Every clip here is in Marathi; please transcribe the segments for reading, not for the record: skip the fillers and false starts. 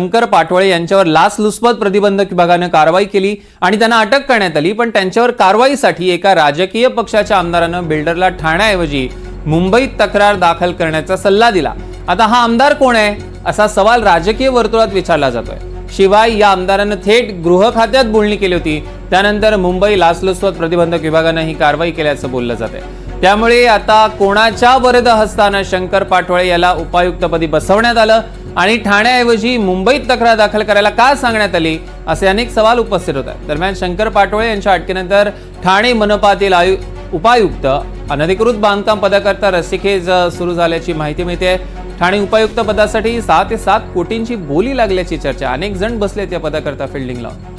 शंकर पाटोळे यांच्यावर लाचलुचपत प्रतिबंधक विभागाने कारवाई केली आणि त्यांना अटक करण्यात आली। पण त्यांच्यावर कारवाईसाठी एका राजकीय पक्षाच्या आमदाराने बिल्डरला ठाण्याऐवजी मुंबईत तक्रार दाखल करण्याचा सल्ला दिला। आता हा आमदार कोण आहे असा सवाल राजकीय वर्तुळात विचारला जातोय। शिवाय या आमदाराने थेट गृह खात्यात बोलणी केली होती। त्यानंतर मुंबई लाचलुचपत प्रतिबंधक विभागाने ही कारवाई केल्याचं बोललं जातंय। त्यामुळे आता कोणाच्या वरद हस्ताने शंकर पाटोळे याला उपायुक्तपदी बसवण्यात आलं आणि ठाण्याऐवजी मुंबईत तक्रार दाखल करायला का सांगण्यात आली असे अनेक सवाल उपस्थित होत आहेत। दरम्यान शंकर पाटोळे यांच्या अटकेनंतर ठाणे मनपातील उपायुक्त अनधिकृत बांधकाम पदाकरता रस्सीखेच सुरू झाल्याची माहिती मिळते। ठाणे उपायुक्त पदासाठी 6 ते 7 कोटींची बोली लागल्याची चर्चा। अनेक जण बसलेत या पदाकरता फिल्डिंग लावून।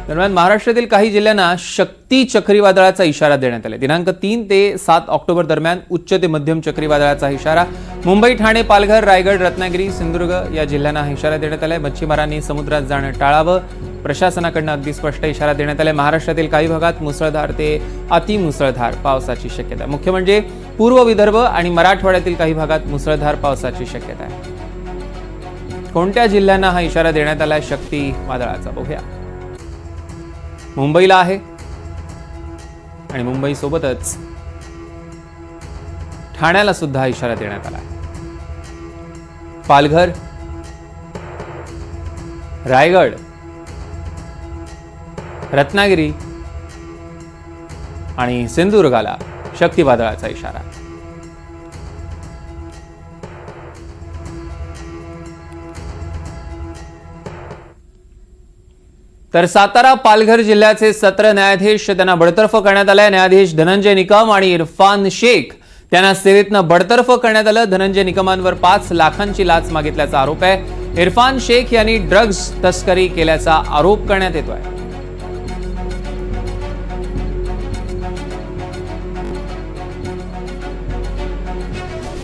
दरम्यान महाराष्ट्रातील काही जिल्ह्यांना शक्ती चक्रीवादळाचा इशारा देण्यात आला। दिनांक 3 ते 7 ऑक्टोबर दरम्यान उच्च ते मध्यम चक्रीवादळाचा इशारा मुंबई, ठाणे, पालघर, रायगड, रत्नागिरी, सिंधुदुर्ग या जिल्ह्यांना हा इशारा देण्यात आलाय। मच्छीमारांनी समुद्रात जाणं टाळावं, प्रशासनाकडून अगदी स्पष्ट इशारा देण्यात आलाय। महाराष्ट्रातील काही भागात मुसळधार ते अतिमुसळधार पावसाची शक्यता आहे। मुख्य म्हणजे पूर्व विदर्भ आणि मराठवाड्यातील काही भागात मुसळधार पावसाची शक्यता आहे। कोणत्या जिल्ह्यांना हा इशारा देण्यात आलाय शक्ती वादळाचा बघूया। मुंबईला आहे आणि मुंबई सोबतच ठाण्याला सुद्धा इशारा देण्यात आला आहे। पालघर, रायगड, रत्नागिरी आणि सिंधुदुर्गाला चक्रीवादळाचा इशारा। तर सातारा, पालघर जिल्ह्याचे सत्र न्यायाधीश त्यांना बडतर्फ करण्यात आले। न्यायाधीश धनंजय निकम आणि इरफान शेख त्यांना सेवेतनं बडतर्फ करण्यात आलं। धनंजय निकमांवर 5 लाखांची लाच मागितल्याचा आरोप आहे। इरफान शेख यांनी ड्रग्ज तस्करी केल्याचा आरोप करण्यात येतोय।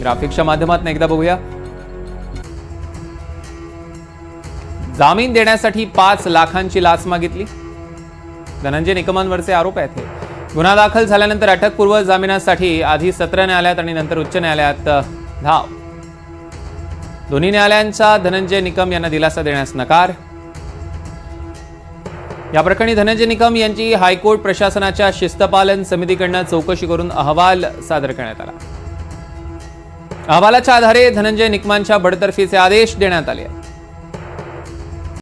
ग्राफिक्सच्या माध्यमातून एकदा बघूया। जामीन देण्यासाठी 5 लाखांची लाच मागितली। धनंजय निकमांवरचे आरोप आहेत हे। गुन्हा दाखल झाल्यानंतर अटकपूर्व जामिनासाठी आधी सत्र न्यायालयात आणि नंतर उच्च न्यायालयात धाव। दोन्ही न्यायालयांचा धनंजय निकम यांना दिलासा देण्यास नकार। या प्रकरणी धनंजय निकम यांची हायकोर्ट प्रशासनाच्या शिस्तपालन समितीकडून चौकशी करून अहवाल सादर करण्यात आला। अहवालाच्या आधारे धनंजय निकमांच्या बडतर्फीचे आदेश देण्यात आले आहेत।